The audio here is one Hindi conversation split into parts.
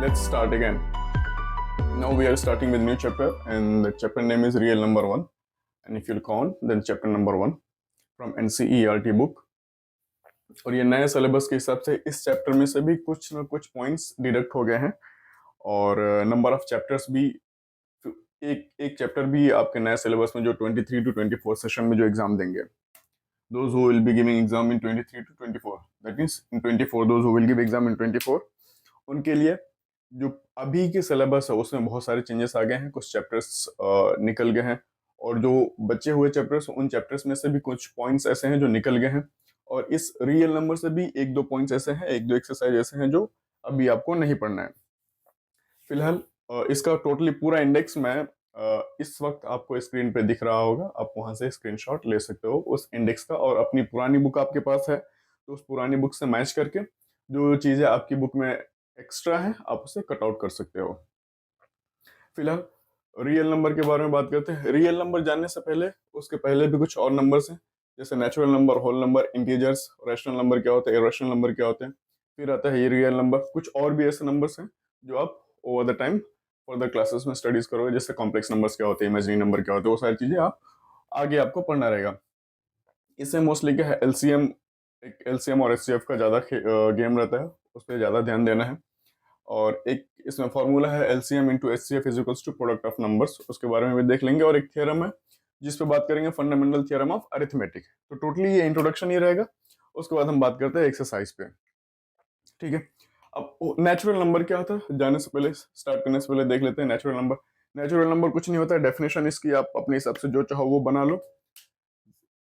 let's start again. Now we are starting with new chapter, and the chapter name is real number 1. And if you'll count, then chapter number 1 from NCERT book. और ये नए सिलेबस के हिसाब से इस चैप्टर में से भी कुछ ना कुछ पॉइंट्स डिडक्ट हो गए हैं, और नंबर ऑफ चैप्टर्स भी एक एक चैप्टर भी आपके नए सिलेबस में जो 23 to 24 सेशन में जो एग्जाम देंगे, those who will be giving exam in 23 to 24, that means in 24 those who will give exam in 24, उनके लिए जो अभी के सिलेबस है उसमें बहुत सारे चेंजेस आ गए हैं, कुछ चैप्टर्स निकल गए हैं, और जो बचे हुए चैप्टर्स उन चैप्टर्स में से भी कुछ पॉइंट्स ऐसे हैं जो निकल गए हैं, और इस रियल नंबर से भी एक दो पॉइंट्स ऐसे हैं, एक दो एक्सरसाइज ऐसे हैं जो अभी आपको नहीं पढ़ना है फिलहाल। इसका टोटली पूरा इंडेक्स मैं इस वक्त आपको स्क्रीन पे दिख रहा होगा, आप वहां से स्क्रीनशॉट ले सकते हो उस इंडेक्स का, और अपनी पुरानी बुक आपके पास है तो उस पुरानी बुक से मैच करके जो चीज़ें आपकी बुक में एक्स्ट्रा है आप उसे कट आउट कर सकते हो। फिलहाल रियल नंबर के बारे में बात करते हैं। रियल नंबर जानने से पहले उसके पहले भी कुछ और नंबर्स हैं, जैसे natural number, whole number, integers, rational number क्या होते हैं, इरेशनल नंबर क्या होते हैं, फिर आता है ये रियल नंबर। कुछ और भी ऐसे नंबर्स हैं जो आप over the time further classes में स्टडीज करोगे, जैसे कॉम्प्लेक्स नंबर्स क्या होते हैं, इमेजिनरी नंबर क्या होते हैं, वो सारी चीजें आप आगे आपको पढ़ना रहेगा। इससे मोस्टली क्या है, एलसीएम, एक एलसीएम और एचसीएफ का ज्यादा गेम रहता है, उस पर ज्यादा ध्यान देना है। और एक इसमें फॉर्मूला है LCM into HCF is equals to product of numbers, उसके बारे में भी देख लेंगे। और एक थ्योरम है जिस पे बात करेंगे, फंडामेंटल थ्योरम ऑफ अरिथमेटिक। तो टोटली ये इंट्रोडक्शन ही रहेगा, उसके बाद हम बात करते हैं एक्सरसाइज पे, ठीक है। अब नेचुरल नंबर क्या होता है, जाने से पहले, स्टार्ट करने से पहले देख लेते हैं नेचुरल नंबर। नेचुरल नंबर कुछ नहीं होता है, डेफिनेशन इसकी आप अपने हिसाब से जो चाहो वो बना लो।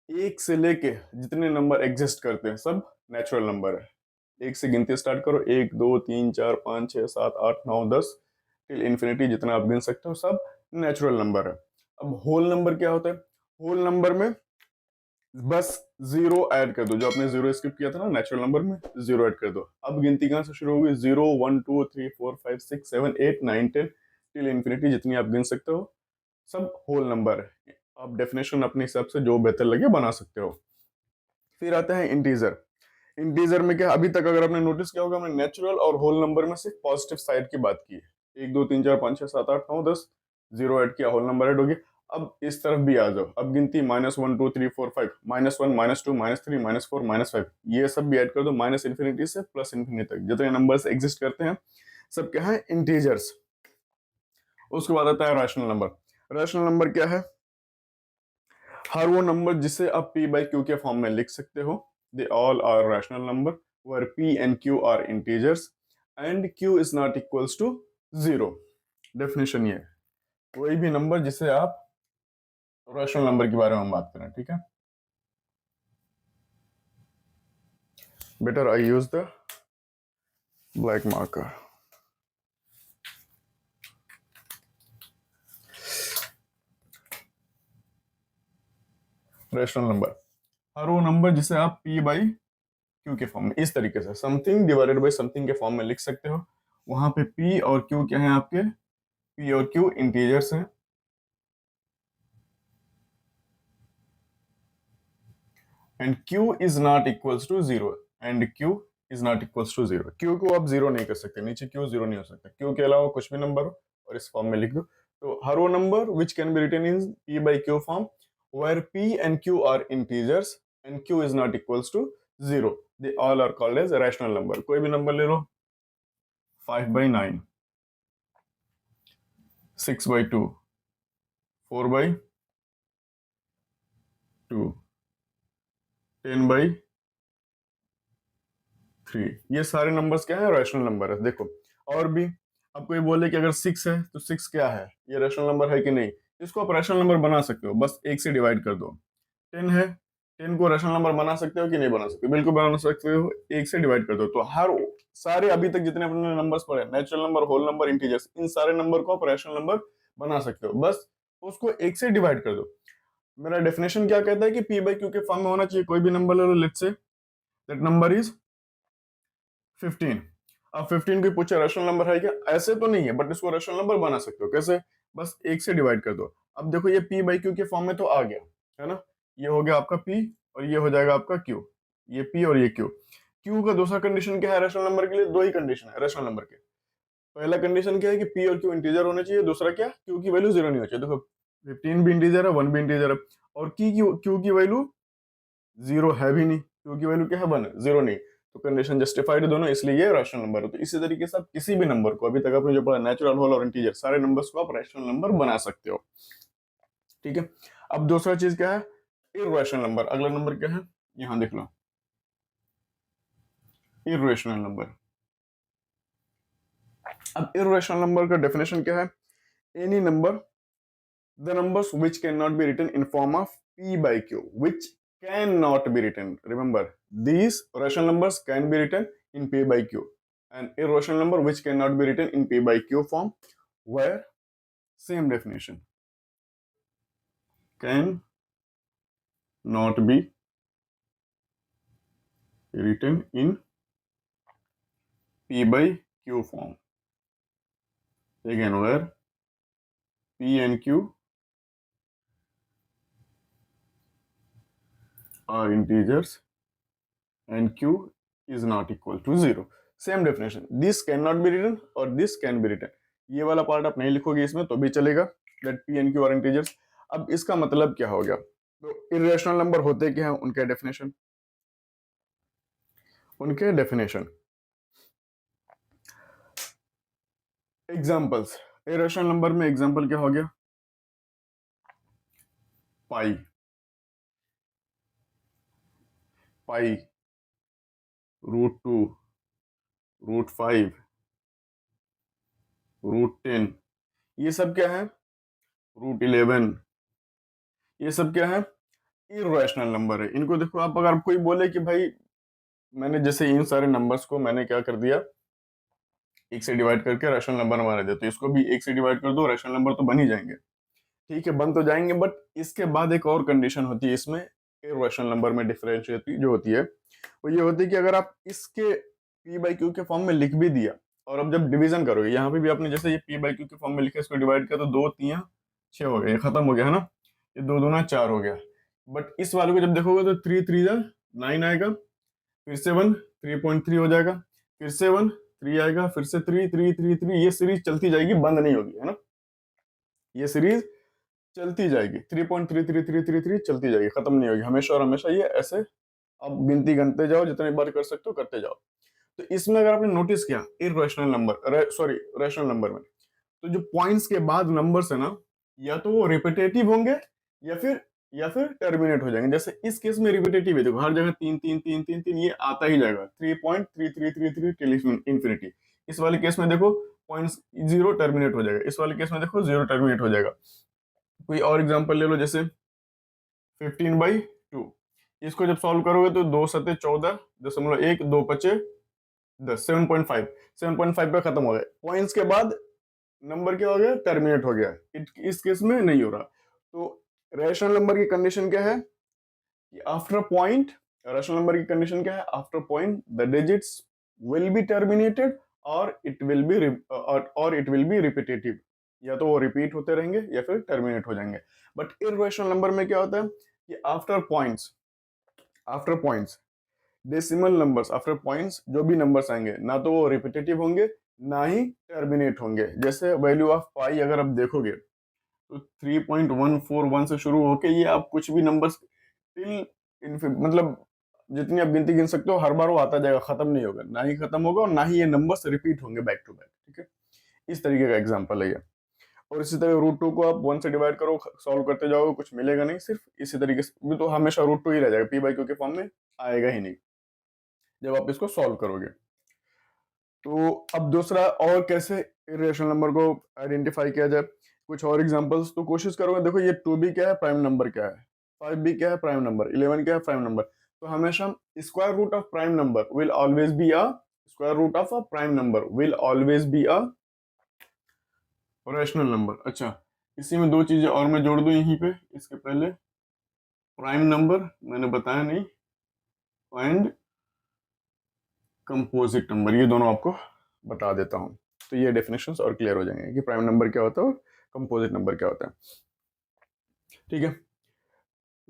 एक से लेके जितने नंबर एग्जिस्ट करते हैं सब नेचुरल नंबर है। एक से गिनती स्टार्ट करो, 1 2 3 4 5 6 7 8 9 10 टिल इन्फिनिटी, जितना आप गिन सकते हो सब नेचुरल नंबर है। अब होल नंबर क्या होता है, होल नंबर में बस जीरो ऐड कर दो, जो आपने जीरो स्किप किया था ना नेचुरल नंबर में, जीरो ऐड कर दो। अब गिनती कहां से शुरू होगी, 0 1 2 3 4 5 6 7 8 9 10 टिल इन्फिनिटी, जितनी आप गिन सकते हो सब होल नंबर है। आप डेफिनेशन अपने हिसाब से जो बेहतर लगे बना सकते हो। फिर आता है इंटीजर। इंटीजर में क्या, अभी तक अगर आपने नोटिस किया होगा, हमने नेचुरल और होल नंबर में सिर्फ पॉजिटिव साइड की बात की है। 1 2 3 4 5 6 7 8 9 10, जीरो ऐड किया, होल नंबर ऐड हो गया। अब इस तरफ भी आ जाओ, अब गिनती -1 2 3 4 5, -1 -2 -3 -4 -5, ये सब भी ऐड कर दो, माइनस इन्फिनिटी से प्लस इन्फिनिटी तक जितने नंबर्स एग्जिस्ट करते हैं सब क्या है, इंटीजर्स। उसके बाद आता है रैशनल नंबर। रैशनल नंबर क्या है, हर वो नंबर जिसे आप p बाई क्यू के फॉर्म में लिख सकते हो, they all are rational number where p and q are integers and q is not equals to 0। Definition ये है, कोई भी नंबर जिसे आप रैशनल नंबर के बारे में हम बात करें, ठीक है। Better I use the black marker. Rational number, हर वो नंबर जिसे आप p बाई क्यू के फॉर्म में, इस तरीके से समथिंग डिवाइडेड बाई समथिंग के फॉर्म में लिख सकते हो। वहां पे p और q क्या है आपके, p और q इंटीजर्स हैं, and q is not equals to 0, and q is not equals to 0। q को आप जीरो नहीं कर सकते, नीचे q जीरो नहीं हो सकता, q के अलावा कुछ भी नंबर हो और इस फॉर्म में लिख दो। तो हर वो number which can be written in p by q form where p and q are integers and q is not equals to 0, they all are called as a rational number। कोई भी नंबर ले लो, 5 by 9, 6 by 2, 4 by 2, 10 by 3, ये सारे नंबर्स क्या है, रैशनल नंबर है। देखो और भी, अब कोई बोले कि अगर 6 है तो 6 क्या है, ये रैशनल नंबर है कि नहीं, इसको आप रैशनल नंबर बना सकते हो, बस एक से डिवाइड कर दो। 10 है, 10 को रैशनल नंबर बना सकते हो कि नहीं बना सकते, बिल्कुल बना सकते हो, एक से डिवाइड कर दो। तो हर सारे अभी तक जितने अपने नंबर्स पढ़े, natural number, whole number, integers, इन सारे नंबर को आप रैशनल नंबर बना सकते हो, बस उसको एक से डिवाइड कर दो। मेरा डेफिनेशन क्या कहता है कि p बाई क्यू के फॉर्म में होना चाहिए, कोई भी नंबर ले लो, let's say that number is 15। अब 15 को पूछे रैशनल नंबर है क्या, ऐसे तो नहीं है, बट इसको रैशनल नंबर बना सकते हो, कैसे, बस एक से डिवाइड कर दो। अब देखो ये p बाई क्यू के फॉर्म में तो आ गया है ना, ये हो गया आपका p और ये हो जाएगा आपका q, ये p और ये q। q का दूसरा कंडीशन क्या है रैशनल नंबर के लिए, दो ही कंडीशन है रैशनल नंबर के, पहला कंडीशन क्या है कि पी और क्यू इंटीजर होने चाहिए, दूसरा क्या, क्यू की वैल्यू जीरो नहीं होनी चाहिए। देखो 15 भी इंटीजर है, 1 भी इंटीजर है, और क्यू की वैल्यू जीरो है भी नहीं, क्यू की वैल्यू क्या है, 1, जीरो नहीं, तो कंडीशन जस्टिफाइड दोनों, इसलिए ये रैशनल नंबर है। तो इसी तरीके से आप किसी भी नंबर को, अभी तक आपने जो पढ़ा नेचुरल, होल और इंटीजर, सारे नंबर्स को आप रैशनल नंबर बना सकते हो। ठीक है, अब दूसरा चीज क्या है, इर्रेशनल नंबर। अगला नंबर क्या है, यहां देख लो, इर्रेशनल नंबर। अब इर्रेशनल नंबर का डेफिनेशन क्या है, any number, the numbers which cannot be written in form of p by q, which cannot be written, remember these rational numbers can be written in p by q, and irrational number which cannot be written in p by q form, where same definition, can not be written in p by q form, again where p and q are integers and q is not equal to 0. Same definition, this can not be written और दिस कैन बी रिटन, ये वाला पार्ट आप नहीं लिखोगे इसमें तो भी चलेगा, that P and Q R integers. अब इसका मतलब क्या हो गया, तो इरेशनल नंबर होते क्या है, उनके डेफिनेशन, उनके डेफिनेशन, एग्जांपल्स। इरेशनल नंबर में एग्जांपल क्या हो गया, पाई, पाई, √2, √5, √10, ये सब क्या है, √11, ये सब क्या है, इरेशनल नंबर है। इनको देखो आप, अगर कोई बोले कि भाई मैंने जैसे इन सारे नंबर्स को मैंने क्या कर दिया, एक से डिवाइड करके रैशनल नंबर बना दिया, तो इसको भी एक से डिवाइड कर दो, रैशनल नंबर तो बन ही जाएंगे। ठीक है, बन तो जाएंगे, बट इसके बाद एक और कंडीशन होती है इसमें, इरेशनल नंबर में डिफरेंशिएट जो होती है वो ये होती है कि अगर आप इसके पी बाई क्यू के फॉर्म में लिख भी दिया, और अब जब डिवीजन करोगे, यहाँ पे भी आपने जैसे ये पी बाई क्यू के फॉर्म में लिखा, इसको डिवाइड किया तो 2 3 6 हो गया, ये खत्म हो गया है ना, ये 2 दूना 4 हो गया। बट इस वाले को जब देखोगे तो 3 3 जा 9 आएगा, फिर से 1 3.3 हो जाएगा, फिर से 1 3 आएगा, फिर से 3 3 3 3, ये सीरीज चलती जाएगी, बंद नहीं होगी, है ना, ये सीरीज चलती जाएगी, 3.3333 चलती जाएगी, खत्म नहीं होगी, हमेशा और हमेशा ये ऐसे आप गिनती गनते जाओ, जितनी बार कर सकते हो करते जाओ। तो इसमें अगर आपने नोटिस किया, irrational number, sorry rational number में, तो जो पॉइंट्स के बाद नंबर्स है ना, या तो वो रिपीटेटिव होंगे या फिर टर्मिनेट हो जाएंगे। जैसे इस केस में रिपीटेटिव है, देखो हर जगह 3 3 3 3 3 ये आता ही जाएगा, 3.3333 टिल इंफिनिटी। इस वाले केस में देखो पॉइंट्स 0 टर्मिनेट हो जाएगा, इस वाले केस में देखो 0 टर्मिनेट हो जाएगा। कोई और एग्जांपल ले लो, जैसे 15/2, इसको जब सॉल्व करोगे तो 2 7 14.1, 2 5 10, 7.5, 7.5 पे खत्म हो गया, पॉइंट्स के बाद नंबर क्या हो गया, टर्मिनेट हो गया, इस केस में नहीं हो रहा। तो रैशनल नंबर की कंडीशन क्या है कि आफ्टर पॉइंट, रैशनल नंबर की कंडीशन क्या है, after point the digits will be terminated और इट विल बी रिपीटेटिव, या तो वो रिपीट होते रहेंगे या फिर टर्मिनेट हो जाएंगे। बट इर्रेशनल नंबर में क्या होता है कि after points decimal numbers, after points जो भी नंबर्स आएंगे, ना तो वो रिपीटेटिव होंगे ना ही टर्मिनेट होंगे। जैसे वैल्यू ऑफ पाई अगर आप देखोगे तो 3.141 से शुरू होके ये आप कुछ भी नंबर्स टिल मतलब जितनी आप गिनती गिन सकते हो, हर बार वो आता जाएगा, खत्म नहीं होगा, ना ही खत्म होगा और ना ही ये नंबर्स रिपीट होंगे बैक टू बैक। ठीक है, इस तरीके का एग्जांपल है ये। और इसी तरह √2 को आप 1 से डिवाइड करो, सॉल्व करते जाओगे, कुछ मिलेगा नहीं, सिर्फ इसी तरीके से, तो हमेशा √2 ही रह जाएगा, पी बाई क्यू के फॉर्म में आएगा ही नहीं जब आप इसको सॉल्व करोगे। तो अब दूसरा, और कैसे इरेशनल नंबर को आइडेंटिफाई किया जाए, कुछ और एग्जांपल्स तो कोशिश करोगे। देखो ये 2 भी क्या है, प्राइम नंबर क्या है, 5 भी क्या है, प्राइम नंबर, 11 क्या है, प्राइम नंबर। तो हमेशा square root of prime number will always be a, square root of a prime number will always be a rational number. अच्छा, इसी में 2 चीजें और मैं जोड़ दूं यहीं पे, इसके पहले प्राइम नंबर मैंने बताया नहीं, एंड कंपोजिट नंबर, ये दोनों आपको बता देता हूं, तो ये डेफिनेशंस और क्लियर हो जाएंगे कि प्राइम नंबर क्या होता है और कंपोजिट नंबर क्या होता है। ठीक है,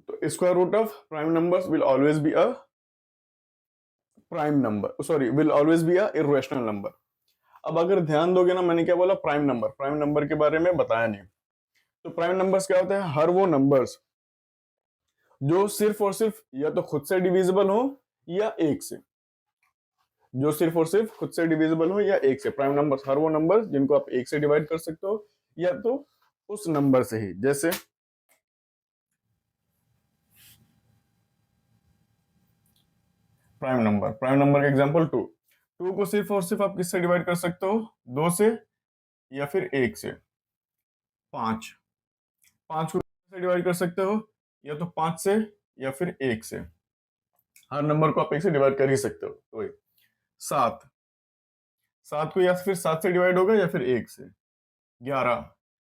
तो square root of prime numbers will always be a prime number, sorry will always be a irrational number. अब अगर ध्यान दोगे ना, मैंने क्या बोला, प्राइम नंबर के बारे में बताया नहीं। तो प्राइम नंबर्स क्या होते हैं? हर वो नंबर्स जो सिर्फ और सिर्फ या तो खुद से डिविजिबल हो या एक से, जो सिर्फ और सिर्फ खुद से डिविजिबल हो या एक से। प्राइम नंबर्स हर वो नंबर जिनको आप एक से डिवाइड कर सकते हो या तो उस नंबर से ही। जैसे प्राइम नंबर का एग्जांपल 2। 2 को सिर्फ और सिर्फ आप किससे डिवाइड कर सकते हो? 2 से या फिर 1 से। 5 5 को किससे डिवाइड कर सकते हो? या तो 5 से या फिर 1 से। हर नंबर को आप 1 से डिवाइड कर ही सकते हो। तो 7 7 को या फिर 7 से डिवाइड होगा या फिर 1 से। 11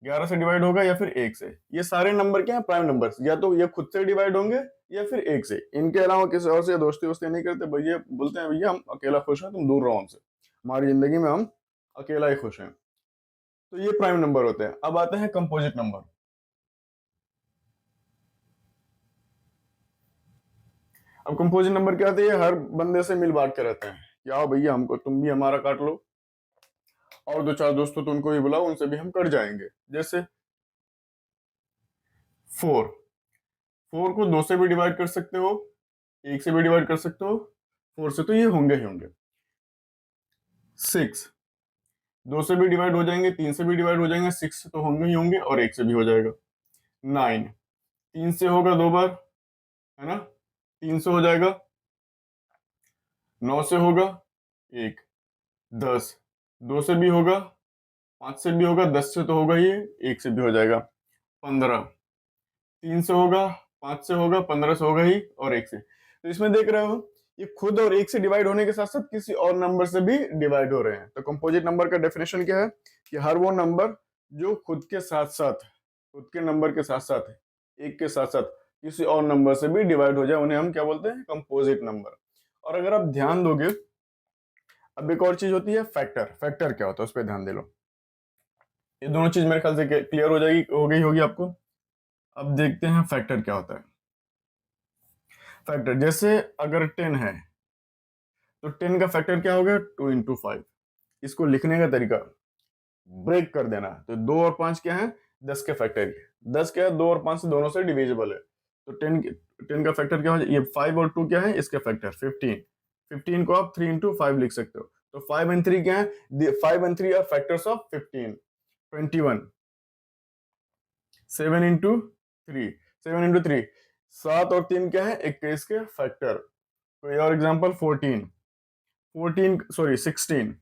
11 से डिवाइड होगा या फिर 1 से। ये सारे नंबर क्या है? Prime numbers. या तो ये खुद से डिवाइड होंगे या फिर 1 से। इनके अलावा किसी और से दोस्ती वोस्ती नहीं करते भैया, बोलते हैं भैया हम अकेला खुश हैं, तुम दूर रहो हमसे, हमारी जिंदगी में हम अकेला ही खुश हैं। तो ये प्राइम नंबर होते हैं। अब आते हैं कंपोजिट नंबर। अब कंपोजिट नंबर क्या आते हैं? हर बंदे से मिल बांट के रहते हैं कि आओ भैया हमको, तुम भी हमारा काट लो, और दो चार दोस्तों तो उनको भी बुलाओ, उनसे भी हम कट जाएंगे। जैसे 4 4 को 2 से भी डिवाइड कर सकते हो, 1 से भी डिवाइड कर सकते हो, 4 से तो ये होंगे ही होंगे। 6 2 से भी डिवाइड हो जाएंगे, 3 से भी डिवाइड हो जाएंगे, 6 से तो होंगे ही होंगे और 1 से भी हो जाएगा। 9 3 से होगा 2 बार, है ना, 3 से हो जाएगा। 9 से होगा 1। 10 2 से भी होगा, 5 से भी होगा, 10 से तो होगा ही, 1 से भी हो जाएगा। 15 3 से होगा, 5 से होगा, 15 से होगा ही और 1 से। तो इसमें देख रहे हो ये खुद और 1 से डिवाइड होने के साथ साथ किसी और नंबर से भी डिवाइड हो रहे हैं। तो कंपोजिट नंबर का डेफिनेशन क्या है? कि हर वो नंबर जो खुद के साथ साथ, खुद के नंबर के साथ साथ, एक के साथ साथ किसी और नंबर से भी डिवाइड हो जाए, उन्हें हम क्या बोलते हैं? Composite number. और अगर आप ध्यान दोगे, अब एक और चीज होती है फैक्टर। फैक्टर क्या होता है उस पर ध्यान दे लो। ये दोनों चीज मेरे ख्याल से क्लियर हो जाएगी, हो गई होगी आपको। अब देखते हैं फैक्टर क्या होता है। फैक्टर जैसे अगर 10 है तो 10 का फैक्टर क्या होगा? 2 इंटू 5। इसको लिखने का तरीका ब्रेक कर देना। तो 2 और 5 क्या है? 10 के फैक्टर। 10 क्या है? 2 और 5 से दोनों से डिविजिबल है। तो 10 का फैक्टर क्या हो जाए? ये 5 और 2 क्या है? इसके फैक्टर 15। 15 को आप 3 इंटू 5 लिख सकते हो। तो 5 एंड 3 क्या है? 5 and 3 are factors of 15। 21 7 into 3, 7 into 3, 7 और 3 क्या है? 21 के फैक्टर। कोई और एग्जांपल? 14 सॉरी 16।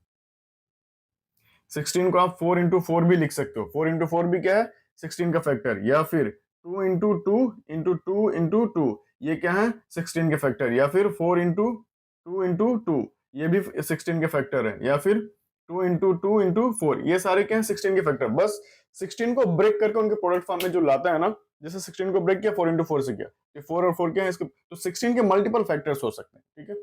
16 को आप 4 इंटू 4 भी लिख सकते हो। 4 इंटू 4 भी क्या है? 16 का फैक्टर। या फिर 2 इंटू 2 इंटू 2 इंटू 2, ये क्या है? 16 के फैक्टर। या फिर 4 इंटू 2 इंटू 2, ये भी 16 के फैक्टर है। या फिर 2 इंटू 2 इंटू 4, ये सारे क्या है? 16 के फैक्टर। बस 16 को ब्रेक करके उनके प्रोडक्ट फॉर्म में जो लाता है ना, जैसे 16 को ब्रेक किया 4 इंटू 4 से किया, ये 4 और 4 क्या है इसके? तो 16 के मल्टीपल फैक्टर्स हो सकते हैं। ठीक है,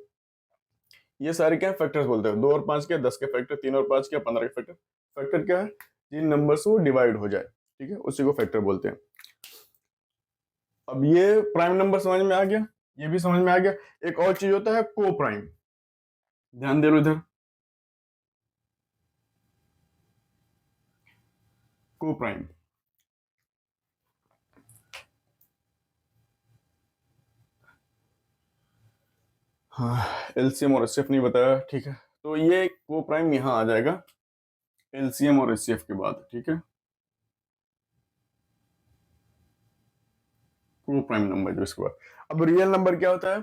ये सारे क्या फैक्टर्स बोलते हैं। 2 और 5 क्या? 10 के फैक्टर। 3 और 5 क्या? 15 के फैक्टर। फैक्टर क्या है? जिन नंबर से वो डिवाइड हो जाए, ठीक है, उसी को फैक्टर बोलते हैं। अब ये प्राइम नंबर समझ में आ गया, ये भी समझ में आ गया। एक और चीज होता है को प्राइम। ध्यान दे लो इधर, को प्राइम। हाँ, एलसीएम और एचसीएफ नहीं बताया, ठीक है। तो ये को प्राइम यहाँ आ जाएगा एलसीएम और एचसीएफ के बाद, ठीक है। को प्राइम नंबर जो इसके बाद। अब रियल नंबर क्या होता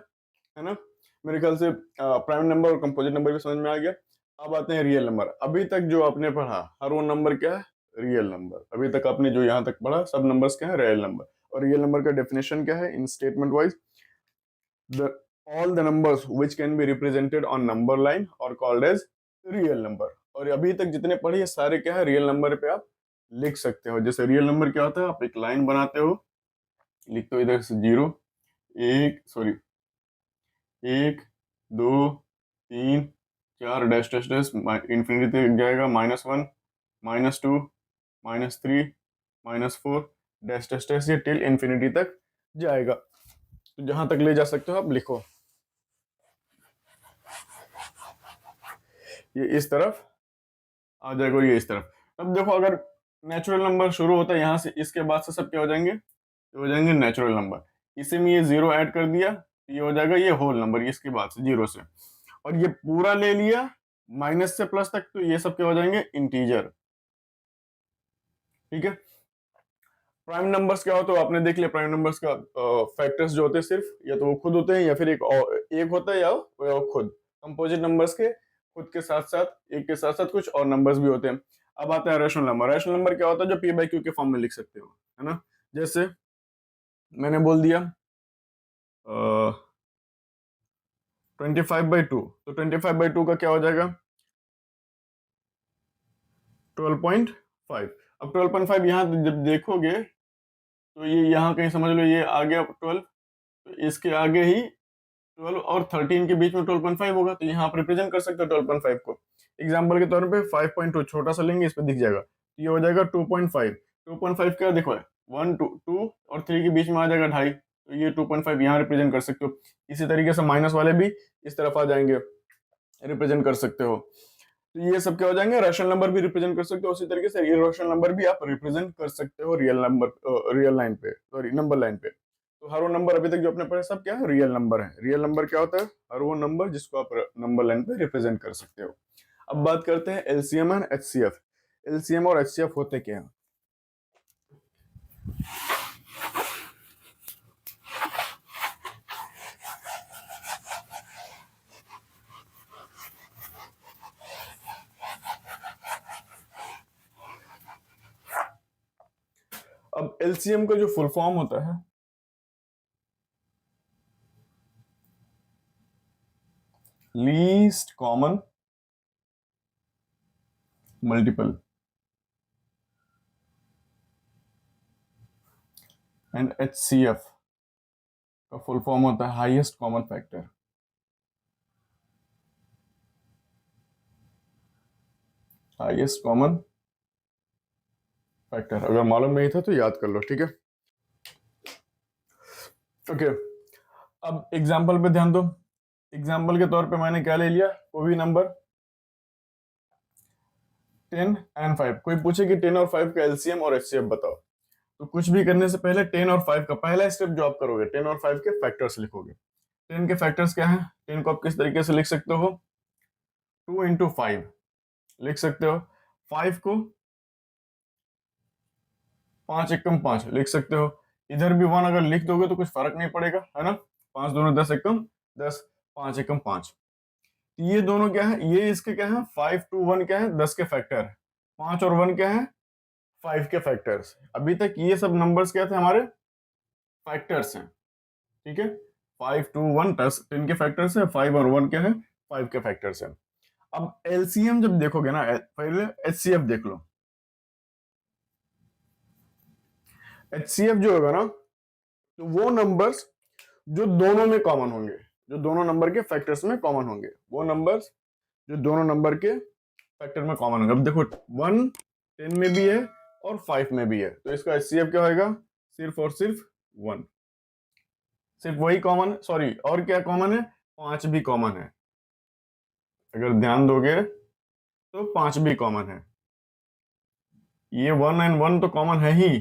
है ना? मेरे ख्याल से प्राइम नंबर और कंपोजिट नंबर भी समझ में आ गया। अब आते हैं रियल नंबर। अभी तक जो आपने पढ़ा हर वो नंबर क्या है? Real number. अभी तक आपने जो यहाँ तक पढ़ा सब नंबर्स क्या है? Real number. और रियल नंबर का डेफिनेशन क्या है in statement wise? The all the numbers which can be represented on number line और कॉल्ड एज रियल नंबर। और अभी तक जितने पढ़े ये सारे क्या है? रियल नंबर पे आप लिख सकते हो। जैसे रियल नंबर क्या होता है? आप एक लाइन बनाते हो, लिखते हो इधर से 0 1 sorry 1 2 3 4 dash dash dash infinity तक जाएगा, -1 -2 -3 -4 डैश डैश डैश, ये टिल इंफिनिटी तक जाएगा। तो जहां तक ले जा सकते हो आप लिखो। ये इस तरफ आ जाएगा और ये इस तरफ। अब देखो अगर नेचुरल नंबर शुरू होता है यहाँ से, इसके बाद से सब क्या हो जाएंगे, ये हो जाएंगे नेचुरल नंबर। इसी में ये जीरो ऐड कर दिया, ये हो जाएगा ये होल नंबर, इसके बाद से जीरो से, और ये पूरा ले लिया माइनस से प्लस तक, तो ये सब क्या हो जाएंगे, इंटीजर। ठीक है। प्राइम नंबर्स क्या होता है आपने देख लिया, प्राइम नंबर्स का फैक्टर्स जो होते हैं सिर्फ या तो वो खुद होते हैं या फिर एक होता है, या वो खुद कंपोजिट नंबर्स के खुद के साथ साथ, एक के साथ साथ कुछ और नंबर्स भी होते हैं। अब आता है रैशनल नंबर। रैशनल नंबर क्या होता है, जो पी बाई क्यू के फॉर्म में लिख सकते हो, है ना। जैसे मैंने बोल दिया 25/2, तो 25/2 का क्या हो जाएगा, 12.5। अब 12.5 यहाँ जब देखोगे तो ये यहाँ कहीं समझ लो ये आ गया 12, तो इसके आगे ही 12 और 13 के बीच में 12.5 होगा, तो यहाँ आप रिप्रेजेंट कर सकते हो 12.5 को। एग्जाम्पल के तौर पे 5.2 छोटा सा लेंगे, इस पे दिख जाएगा, तो ये हो जाएगा 2.5। 2.5 क्या देखो है, 1 2 और 3 के बीच में आ जाएगा 2.5, तो ये 2.5 यहाँ रिप्रेजेंट कर सकते हो। इसी तरीके से माइनस वाले भी इस तरफ आ जाएंगे, रिप्रेजेंट कर सकते हो। तो ये सब क्या हो जाएंगे, रैशनल नंबर भी रिप्रेजेंट कर सकते हो। उसी तरीके से इरेशनल नंबर भी आप रिप्रेजेंट कर सकते हो रियल नंबर, रियल लाइन पे, सॉरी नंबर लाइन पे। तो हर वो नंबर अभी तक जो अपने पढ़े सब क्या है, रियल नंबर है। रियल नंबर क्या होता है, हर वो नंबर जिसको आप नंबर लाइन पे रिप्रेजेंट कर सकते हो। अब बात करते हैं एलसीएम एंड एचसीएफ। एलसीएम और एचसीएफ होते क्या है। अब एलसीएम का जो फुल फॉर्म होता है, least common multiple, and HCF का फुल फॉर्म होता है highest common factor. Highest common factor, अगर मालूम नहीं था तो याद कर लो, ठीक है। ओके, अब एग्जाम्पल पे ध्यान दो। एग्जाम्पल के तौर पे मैंने क्या ले लिया, कोई भी नंबर 10 एंड 5। कोई पूछे कि 10 और 5 का एलसीएम और एचसीएफ बताओ, तो कुछ भी करने से पहले 10 और 5 का पहला स्टेप जो आप करोगे, 10 और 5 के फैक्टर्स लिखोगे। 10 के फैक्टर्स क्या है, 10 को आप किस तरीके से लिख सकते हो, 2 इंटू 5 लिख सकते हो। 5 को 5 एकम 5 लिख सकते हो। इधर भी 1 अगर लिख दोगे तो कुछ फर्क नहीं पड़ेगा, है ना। 5 दोनों 10 एकम 10, 5 एकम 5। ये दोनों क्या है, ये इसके क्या है, 5 2 1 क्या है, 10 के फैक्टर। 5 और 1 क्या है, 5 के फैक्टर्स। अभी तक ये सब नंबर्स क्या थे, हमारे फैक्टर्स हैं, ठीक है। 5 2 1 10 के फैक्टर्स है, 5 और 1 क्या है, 5 के फैक्टर्स है। अब एलसीएम जब देखोगे ना, पहले एचसीएफ देख लो। एचसीएफ जो होगा ना, तो वो नंबर्स जो दोनों में कॉमन होंगे, जो दोनों नंबर के फैक्टर्स में कॉमन होंगे, वो नंबर्स जो दोनों नंबर के फैक्टर में कॉमन होंगे। अब देखो 1 10 में भी है और 5 में भी है, तो इसका एचसीएफ क्या होगा, सिर्फ और सिर्फ 1। सिर्फ वही कॉमन, सॉरी और क्या कॉमन है, 5 भी कॉमन है। अगर ध्यान दोगे तो 5 भी कॉमन है। ये 1 एंड 1 तो कॉमन है ही,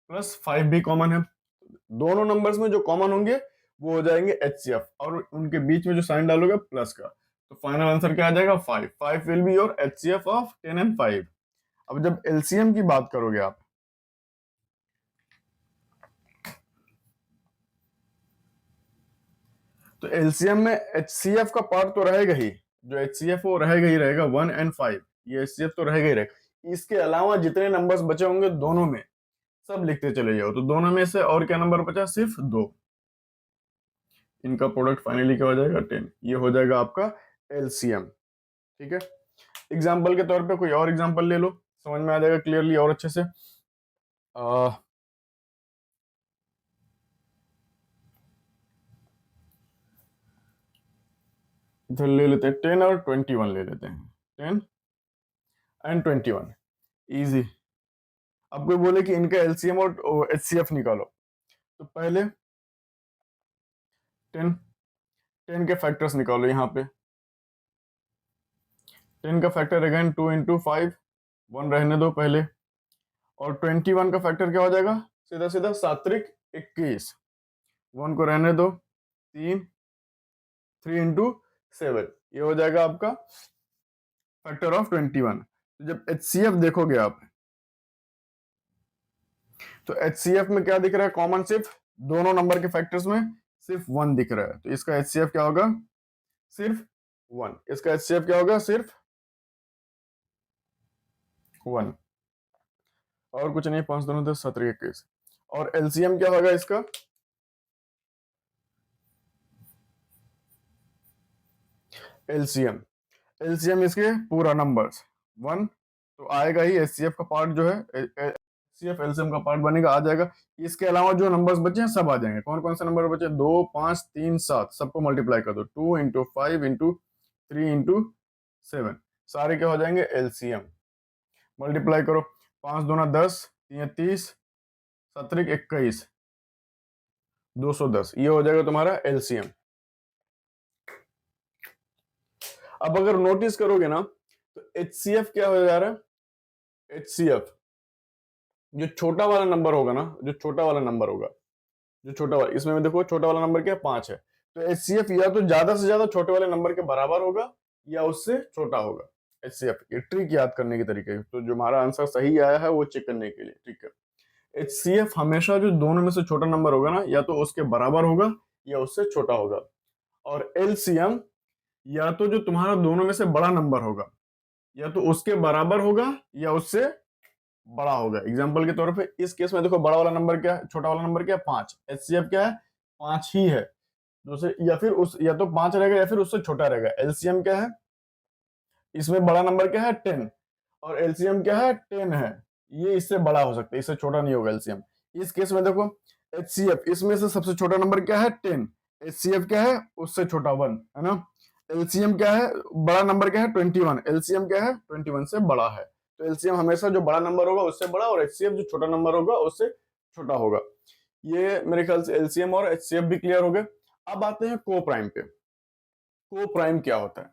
प्लस 5 भी कॉमन है। दोनों नंबर्स में जो कॉमन होंगे वो हो जाएंगे एचसीएफ, और उनके बीच में जो साइन डालोगे प्लस का, तो फाइनल आंसर क्या आ जाएगा, 5। 5 will be your HCF of 10 and 5। अब जब एलसीएम की बात करोगे आप, तो एलसीएम में एचसीएफ का पार्ट तो रहेगा ही, जो एचसीएफ वो रहेगा ही रहेगा, 1 एंड 5 ये एचसीएफ तो रहेगा ही रहेगा। इसके अलावा जितने नंबर्स बचे होंगे दोनों में, सब लिखते चले जाओ, तो दोनों में से और क्या नंबर बचा, सिर्फ 2। इनका प्रोडक्ट फाइनली क्या हो जाएगा, 10। ये हो जाएगा आपका एलसीएम, ठीक है। एग्जाम्पल के तौर पे कोई और एग्जाम्पल ले लो, समझ में आ जाएगा क्लियरली और अच्छे से। इधर ले लेते हैं 10 और 21 ले लेते हैं, 10 एंड 21, इजी। अब कोई बोले कि इनका एलसीएम और एचसीएफ निकालो, तो पहले 10 10 के फैक्टर्स निकालो यहाँ पे। 10 का फैक्टर अगेन 2 इंटू 5, 1 रहने दो पहले, और 21 का फैक्टर क्या हो जाएगा, सीधा सीधा 7×21, 1 को रहने दो, 3 इंटू 7, ये हो जाएगा आपका फैक्टर ऑफ 21। तो जब HCF देखोगे आप, तो HCF में क्या दिख रहा है कॉमन, सिर्फ दोनों नंबर के फैक्टर्स में सिर्फ 1 दिख रहा है, तो इसका HCF क्या होगा, सिर्फ 1। इसका HCF क्या होगा, सिर्फ 1, और कुछ नहीं, 5 दोनों 10, 7×21। और LCM क्या होगा इसका, LCM इसके पूरा नंबर्स 1, तो आएगा ही HCF का पार्ट जो है, HCF LCM का पार्ट बनेगा, आ जाएगा। इसके अलावा जो नंबर्स बचे हैं सब आ जाएंगे। कौन कौन से नंबर बचे, 2, 5, 3, 7, सबको मल्टीप्लाई कर दो, 2 इंटू 5 इंटू 3 इंटू 7, सारे क्या हो जाएंगे LCM। मल्टीप्लाई करो, 5 दूना 10, 3 30, 7×21, 210, ये हो जाएगा तुम्हारा LCM। अब अगर नोटिस करोगे ना, तो HCF क्या हो जा रहा है, HCF जो छोटा वाला नंबर होगा ना, जो छोटा वाला नंबर होगा, जो छोटा वाला, इसमें देखो छोटा वाला नंबर क्या है, 5 है, तो HCF या तो ज्यादा से ज्यादा छोटे वाले नंबर के बराबर होगा या उससे छोटा होगा। HCF ये ट्रिक याद करने के तरीके, तो जो हमारा आंसर सही आया है वो चेक करने के लिए, ठीक है। HCF हमेशा जो दोनों में से छोटा नंबर होगा ना, या तो उसके बराबर होगा या उससे छोटा होगा। और LCM या तो जो तुम्हारा दोनों में से बड़ा नंबर होगा, या तो उसके बराबर होगा या उससे बड़ा होगा। एग्जाम्पल के तौर पे इस केस में देखो, बड़ा वाला नंबर क्या है, छोटा वाला नंबर क्या है, 5, HCF क्या है, 5 ही है, दूसरे या फिर उस, या तो 5 रहेगा या फिर उससे छोटा रहेगा। LCM क्या है, इसमें बड़ा नंबर क्या है, 10, और LCM क्या है, 10 है, ये इससे बड़ा हो सकता है, इससे छोटा नहीं होगा LCM। इस केस में देखो HCF, इसमें से सबसे छोटा नंबर क्या है, 10, HCF क्या है, उससे छोटा 1 है ना। LCM क्या है, बड़ा नंबर क्या है, 21, LCM क्या है, 21 से बड़ा है। तो LCM हमेशा जो बड़ा नंबर होगा उससे बड़ा, और HCF जो छोटा नंबर होगा उससे छोटा होगा। ये मेरे ख्याल से LCM और HCF भी क्लियर हो गए। अब आते हैं को प्राइम पे। को प्राइम क्या होता है,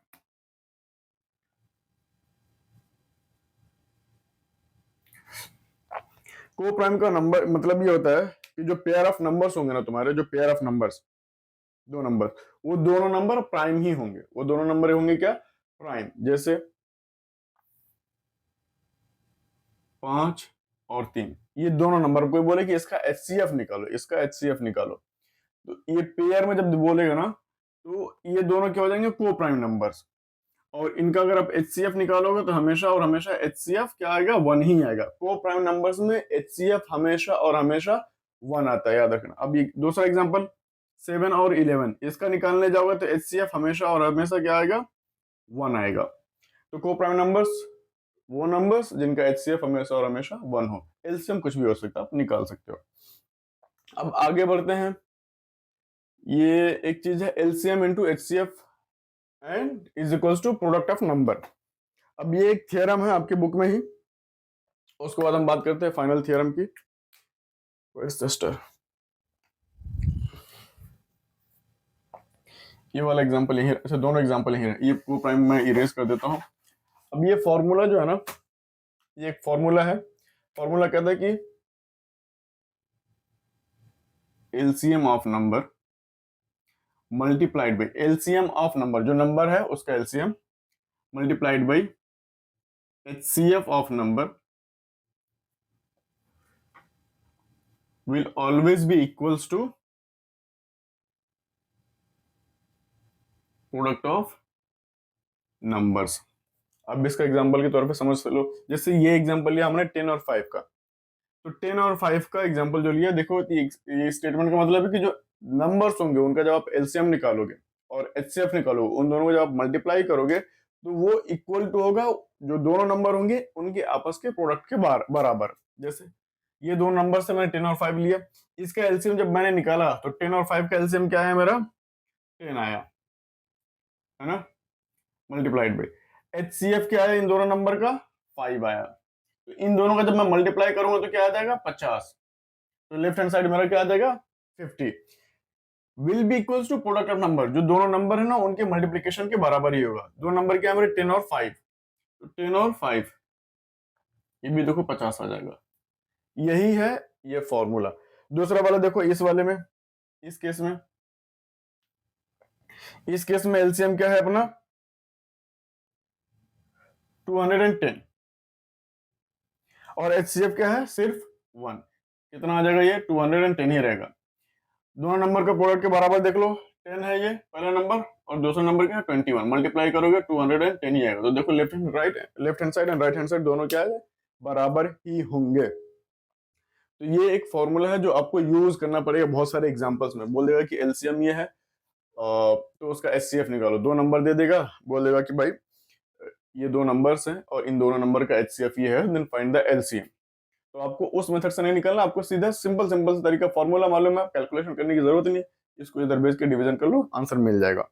को प्राइम का नंबर मतलब ये होता है कि जो पेयर ऑफ नंबर्स होंगे ना तुम्हारे, जो पेयर ऑफ नंबर्स, दो नंबर, वो दोनों नंबर प्राइम ही होंगे, वो दोनों नंबर होंगे क्या, प्राइम। जैसे 5 और 3, ये दोनों नंबर, कोई बोले कि इसका HCF निकालो, इसका HCF निकालो, तो ये पेयर में जब बोलेगा ना, तो ये दोनों क्या हो जाएंगे, को प्राइम नंबर्स। और इनका अगर आप HCF निकालोगे तो हमेशा और हमेशा HCF क्या आएगा, 1 ही आएगा। को प्राइम नंबर्स में HCF हमेशा और हमेशा 1 आता है, याद रखना। अब ये दूसरा एग्जांपल 7 और 11, इसका निकालने जाओगे तो HCF हमेशा और हमेशा क्या आएगा, 1 आएगा। तो को प्राइम नंबर्स वो नंबर्स जिनका HCF हमेशा और हमेशा 1 हो। LCM कुछ भी हो सकता है, आप निकाल सकते हो। अब आगे बढ़ते हैं, ये एक चीज है LCM into HCF and is equals to product of number. अब ये एक थियरम है आपके बुक में ही, उसके बाद हम बात करते हैं फाइनल थियरम की। ये वाला एग्जांपल यही, अच्छा दोनों एग्जांपल यही है, ये को प्राइम मैं इरेज कर देता हूँ। अब ये फॉर्मूला जो है ना, ये एक फॉर्मूला है, फॉर्मूला कहता है कि LCM of number multiplied by LCM of number, जो नंबर है उसका LCM multiplied by HCF of number will always be equals to product of numbers. अब इसका एग्जांपल के तौर पे समझ लो, जैसे ये एग्जांपल लिया हमने 10 और 5 का, तो 10 और 5 का एग्जांपल जो लिया, देखो ये स्टेटमेंट का मतलब है कि जो नंबर्स होंगे उनका जब आप LCM निकालोगे और HCF निकालोगे, उन दोनों को जब आप मल्टीप्लाई करोगे तो वो इक्वल टू होगा जो दोनों नंबर होंगे उनके आपस के प्रोडक्ट के बराबर। जैसे ये दो नंबर से मैंने 10 और 5 लिया, इसका LCM जब मैंने निकाला तो 10 और 5 का LCM क्या है मेरा, 10 आया, है ना, मल्टीप्लाइड बाई HCF क्या है इन दोनों नंबर का, 5 आया। तो इन दोनों का जब मैं मल्टीप्लाई करूंगा तो क्या आ जाएगा, 50। तो लेफ्ट हैंड साइड मेरा क्या आ जाएगा, 50 will be equals to product of number, जो दोनों नंबर है ना उनके मल्टीप्लिकेशन के बराबर ही होगा। दो नंबर क्या है मेरे, 10 और 5, तो 10 और 5 ये भी देखो 50 आ जाएगा। यही है ये फॉर्मूला। दूसरा वाला देखो, इस वाले में, इस केस में, इस केस में एलसीएम क्या है अपना 210 और एचसीएफ क्या है सिर्फ 1। कितना आ जाएगा ये 210 ही रहेगा। दोनों नंबर का प्रोडक्ट के बराबर देख लो, 10 है ये पहला नंबर और दूसरा नंबर क्या है 21। मल्टीप्लाई करोगे 210 ही आएगा। तो देखो left hand side and right hand side दोनों क्या है बराबर ही होंगे। तो ये एक फॉर्मूला है जो आपको यूज करना पड़ेगा बहुत सारे एग्जांपल्स में। बोल देगा कि एलसीएम ये है तो उसका एचसीएफ निकालो, 2 नंबर दे देगा, बोल देगा कि भाई ये 2 नंबर्स हैं और इन दोनों नंबर का एचसीएफ ये है, देन फाइंड द एलसीएम। तो आपको उस मेथड से नहीं निकालना, आपको सीधा सिंपल सिंपल तरीका फॉर्मूला मालूम है, कैलकुलेशन करने की जरूरत नहीं, इसको इधर बेस के डिवीजन कर लो, आंसर मिल जाएगा।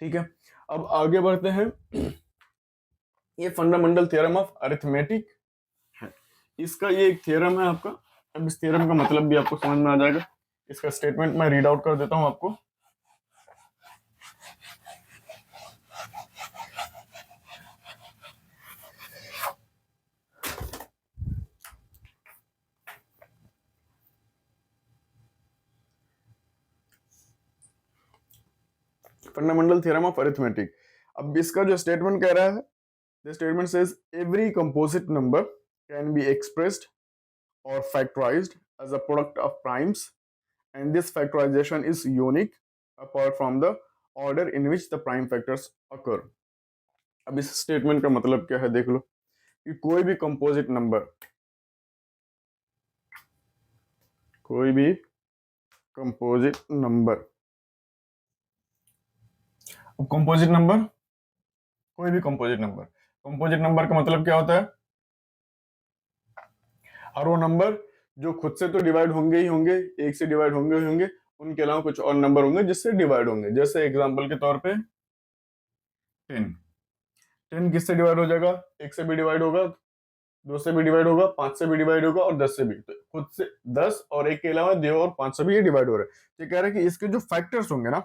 ठीक है, अब आगे बढ़ते हैं। ये फंडामेंटल थ्योरम ऑफ अरिथमेटिक है, इसका ये एक थ्योरम है आपका। अब इस थ्योरम का मतलब भी आपको समझ में आ जाएगा। इसका स्टेटमेंट मैं रीड आउट कर देता हूं आपको। Fundamental theorem of arithmetic. अब इसका जो स्टेटमेंट कह रहा है, the statement says every composite number can be expressed or factorized as a product of primes, and this factorization is unique apart from the order in which the prime factors occur. अब इस स्टेटमेंट का मतलब क्या है देख लो कि कोई भी कंपोजिट नंबर, कोई भी कंपोजिट नंबर, अब कंपोजिट नंबर, कोई भी कंपोजिट नंबर का मतलब क्या होता है, हर वो नंबर जो खुद से तो डिवाइड होंगे ही होंगे, एक से डिवाइड होंगे ही होंगे, उनके अलावा कुछ और नंबर होंगे जिससे डिवाइड होंगे। जैसे एग्जांपल के तौर पे 10 किससे डिवाइड हो जाएगा, एक से भी डिवाइड होगा, 2 से भी डिवाइड होगा, 5 से भी डिवाइड होगा और 10 से भी। तो खुद से 10 और एक के अलावा 2 और 5 से भी ये डिवाइड हो रहा है। तो कह रहे हैं कि इसके जो फैक्टर्स होंगे ना,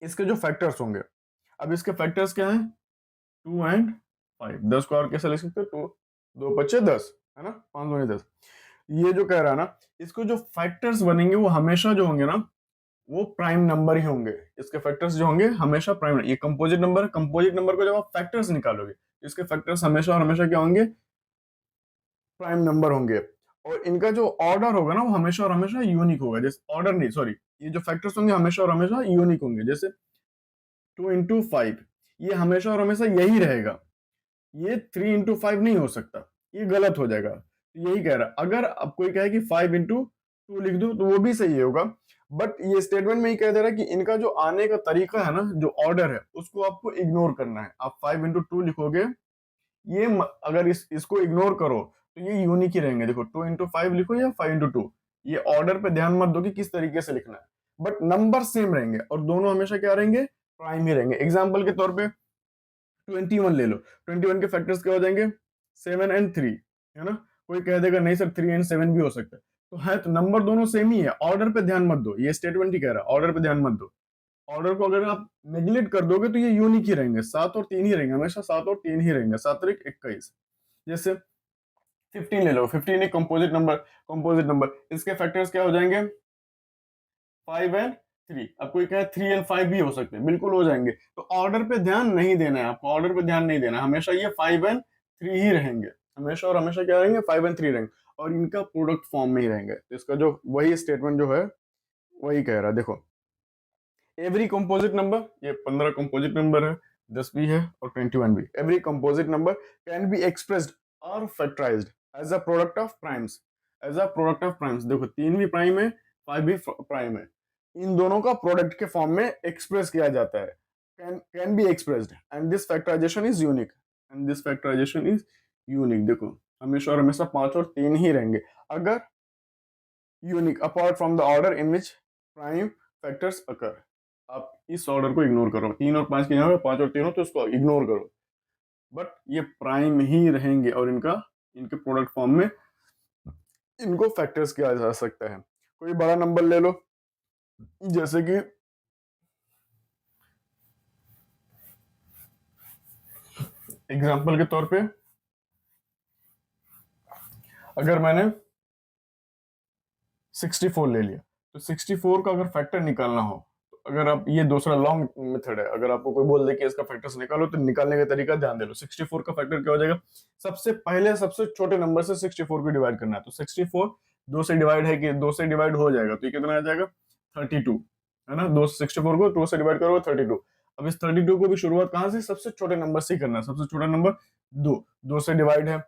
इसके जो फैक्टर्स होंगे, अब इसके फैक्टर्स क्या हैं 2 एंड 5। 10 को और कैसे लिख सकते हो, 2 बच्चे 10 है ना, 5 दूनी 10। ये जो कह रहा है ना, इसको जो फैक्टर्स बनेंगे वो हमेशा जो होंगे ना वो प्राइम नंबर ही होंगे। इसके फैक्टर्स जो होंगे हमेशा प्राइम। ये कंपोजिट नंबर है, कंपोजिट नंबर को जब आप फैक्टर्स निकालोगे इसके फैक्टर्स हमेशा और हमेशा क्या होंगे, प्राइम नंबर होंगे। और इनका जो ऑर्डर होगा ना वो हमेशा और हमेशा यूनिक होगा। जैसे ऑर्डर नहीं, सॉरी, ये जो फैक्टर्स होंगे हमेशा और हमेशा यूनिक होंगे। जैसे 2 इंटू 5 ये हमेशा और हमेशा यही रहेगा, ये 3 इंटू 5 नहीं हो सकता, ये गलत हो जाएगा। यही कह रहा, अगर अब कोई कहे कि 5 इंटू 2 लिख दो तो वो भी सही होगा, बट ये स्टेटमेंट में ही कह दे रहा है कि इनका जो आने का तरीका है ना, जो ऑर्डर है उसको आपको इग्नोर करना है। आप 5 इंटू 2 लिखोगे, ये अगर इसको इग्नोर करो तो ये यूनिक ही रहेंगे। देखो 2 इंटू 5 लिखो या 5 इंटू 2, ये ऑर्डर पे ध्यान मत दो कि किस तरीके से लिखना है, बट नंबर सेम रहेंगे और दोनों हमेशा क्या रहेंगे, प्राइम ही रहेंगे। एग्जाम्पल के तौर पे 21 ले लो, 21 के फैक्टर्स क्या हो जाएंगे 7 एंड 3, है ना। कोई कह देगा नहीं सर 3 एंड 7 भी हो सकता है, तो है तो नंबर दोनों सेम ही है। ऑर्डर पे ध्यान मत दो, ये स्टेटमेंट ही कह रहा है ऑर्डर पे ध्यान मत दो। ऑर्डर को अगर आप नेग्लेक्ट कर दोगे तो ये यूनिक ही रहेंगे, 7 और 3 ही रहेंगे, हमेशा 7 और 3 ही रहेंगे, 7 और 21। जैसे 15 ले लो, 15 एक कंपोजिट नंबर, इसके फैक्टर्स क्या हो जाएंगे 5 एंड 3। अब कोई कहे 3 एंड 5 भी हो सकते हैं, बिल्कुल हो जाएंगे। तो ऑर्डर पे ध्यान नहीं देना है आपको, ऑर्डर पे ध्यान नहीं देना, हमेशा ये 5 एंड 3 ही रहेंगे, हमेशा और हमेशा क्या रहेंगे 5 एंड 3 रहेंगे और इनका प्रोडक्ट फॉर्म में ही रहेंगे। तो इसका जो वही स्टेटमेंट जो है वही कह रहा है। देखो एवरी कंपोजिट नंबर, ये 15 कंपोजिट नंबर है, 10 भी है और 21 भी। Every composite number can be expressed और factorized as a product of primes, as a product of primes. देखो 3 भी प्राइम है, 5 भी प्राइम है, इन दोनों का प्रोडक्ट के फॉर्म में एक्सप्रेस किया जाता है, can be expressed and this factorization is unique, and this factorization is unique. देखो हमेशा और हमेशा 5 और 3 ही रहेंगे अगर unique, apart from the order in which prime factors occur. आप इस ऑर्डर को इग्नोर करो, 3 और 5 के यहाँ पे 5 और 3 हो तो उसको इग्नोर करो, बट ये प्राइम ही रहेंगे और इनके प्रोडक्ट फॉर्म में इनको फैक्टर्स किया जा सकता है। कोई बड़ा नंबर ले लो, जैसे कि एग्जाम्पल के तौर पे अगर मैंने 64 ले लिया, तो 64 का अगर फैक्टर निकालना हो, तो अगर आप, ये दूसरा लॉन्ग मेथड है, अगर आपको कोई बोल दे कि इसका फैक्टर्स निकालो, तो निकालने का तरीका ध्यान दे लो। 64 का फैक्टर क्या हो जाएगा, सबसे पहले सबसे छोटे नंबर से 64 को डिवाइड करना है। तो 64 2 से डिवाइड है कि 2 से डिवाइड हो जाएगा, तो ये कितना आ जाएगा 32, है ना। 64 को 2 से डिवाइड करोगे 32। अब इस 32 को भी शुरुआत कहां से, सबसे छोटे नंबर से ही करना है। सबसे छोटा नंबर 2 से डिवाइड है,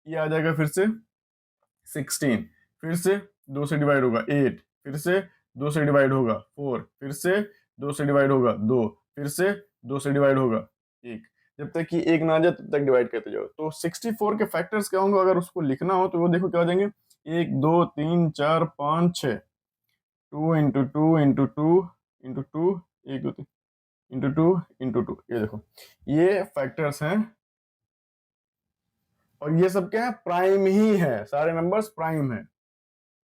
ये आ जाएगा फिर से 16, फिर से 2 से डिवाइड होगा 8, फिर से 2 से डिवाइड होगा 4, फिर से 2 से डिवाइड होगा 2, फिर से 2 से डिवाइड होगा 1। जब तक कि 1 ना आ जाए तब तक डिवाइड करते जाओ। तो 64 के फैक्टर्स क्या होंगे, अगर उसको लिखना हो तो वो देखो क्या हो जाएंगे, 1 2 3 4 5 6, 2 into 2 into 2 into 2, 1 2 3 into 2 into 2। ये देखो, ये फैक्टर्स हैं, और ये सब क्या है, प्राइम ही है, सारे नंबर्स प्राइम है।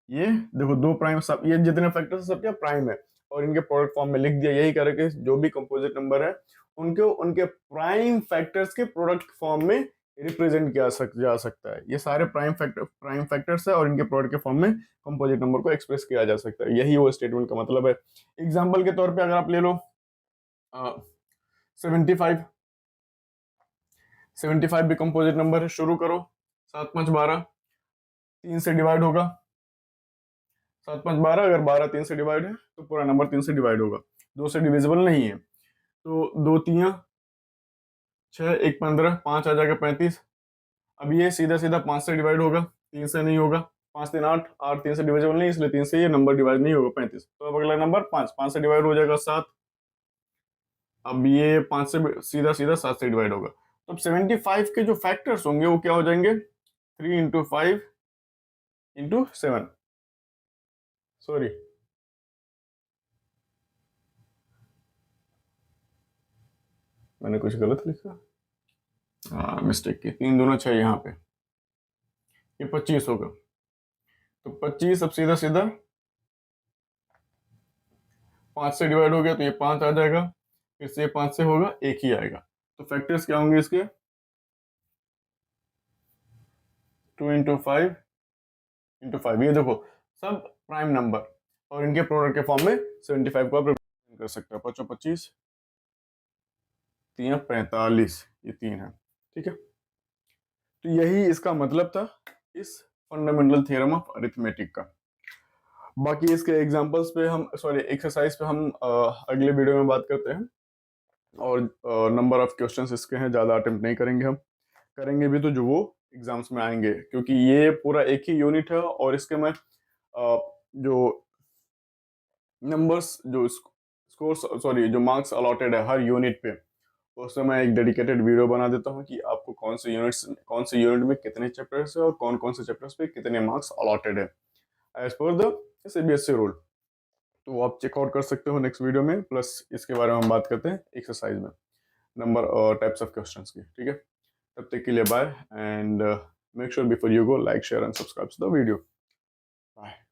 ये देखो 2 प्राइम, सब ये जितने फैक्टर्स सब क्या प्राइम है, और इनके प्रोडक्ट फॉर्म में लिख दिया। यही करके जो भी कंपोजिट नंबर है उनके उनके प्राइम फैक्टर्स के प्रोडक्ट फॉर्म में रिप्रेजेंट किया जा सकता है। ये सारे प्राइम फैक्टर्स है, और इनके प्रोडक्ट के फॉर्म में कंपोजिट नंबर को एक्सप्रेस किया जा सकता है। यही वो स्टेटमेंट का मतलब है। एग्जाम्पल के तौर पर अगर आप ले लो 75, 75 भी कंपोजिट नंबर है। शुरू करो, 7 5 12, 3 से डिवाइड होगा, 7 5 12, अगर 12 3 से डिवाइड है तो पूरा नंबर 3 से डिवाइड होगा, 2 से डिविजिबल नहीं है। तो 2 3 6, 1 15, 5 आ जाएगा 35। अब ये सीधा सीधा 5 से डिवाइड होगा, 3 से नहीं होगा। 5 3 8, 8 3 से डिविजिबल नहीं, इसलिए 3 से ये नंबर डिवाइड नहीं होगा 35। तो अब अगला नंबर 5, 5 से डिवाइड हो जाएगा 7। अब ये 5 से सीधा सीधा 7 से डिवाइड होगा। तो अब 75 के जो फैक्टर्स होंगे वो क्या हो जाएंगे, 3 इंटू 5 इंटू 7, सॉरी मैंने कुछ गलत लिखा, मिस्टेक की। 3 दूना 6, यहाँ पे ये 25 होगा। तो 25 अब सीधा सीधा 5 से डिवाइड हो गया, तो ये 5 आ जाएगा, फिर से ये 5 से होगा, 1 ही आएगा। तो फैक्टर्स क्या होंगे इसके, 2 इंटू 5 इंटू 5। ये देखो सब प्राइम नंबर, और इनके प्रोडक्ट के फॉर्म में 75 को आप रिप्रेजेंट कर सकते हो। 5 25, 3 45, ये 3 है, ठीक है। तो यही इसका मतलब था इस फंडामेंटल थ्योरम ऑफ अरिथमेटिक का। बाकी इसके एग्जांपल्स पे हम, सॉरी एक्सरसाइज पे हम अगले वीडियो में बात करते हैं, और नंबर ऑफ क्वेश्चंस इसके हैं, ज़्यादा अटेम्प्ट नहीं करेंगे हम। करेंगे भी तो जो वो एग्जाम्स में आएंगे, क्योंकि ये पूरा एक ही यूनिट है, और इसके मैं जो नंबर्स, जो स्कोर्स, सॉरी जो मार्क्स अलॉटेड है हर यूनिट पे, उसमें मैं एक डेडिकेटेड वीडियो बना देता हूँ कि आपको कौन से यूनिट में कितने चैप्टर्स है, और कौन कौन से चैप्टर्स पे कितने मार्क्स अलॉटेड है as per the CBSE rule. तो वो आप चेकआउट कर सकते हो नेक्स्ट वीडियो में। प्लस इसके बारे में हम बात करते हैं एक्सरसाइज में, नंबर और टाइप्स ऑफ क्वेश्चंस की, ठीक है। तब तक के लिए bye, and make sure before you go like share and subscribe to the video. Bye.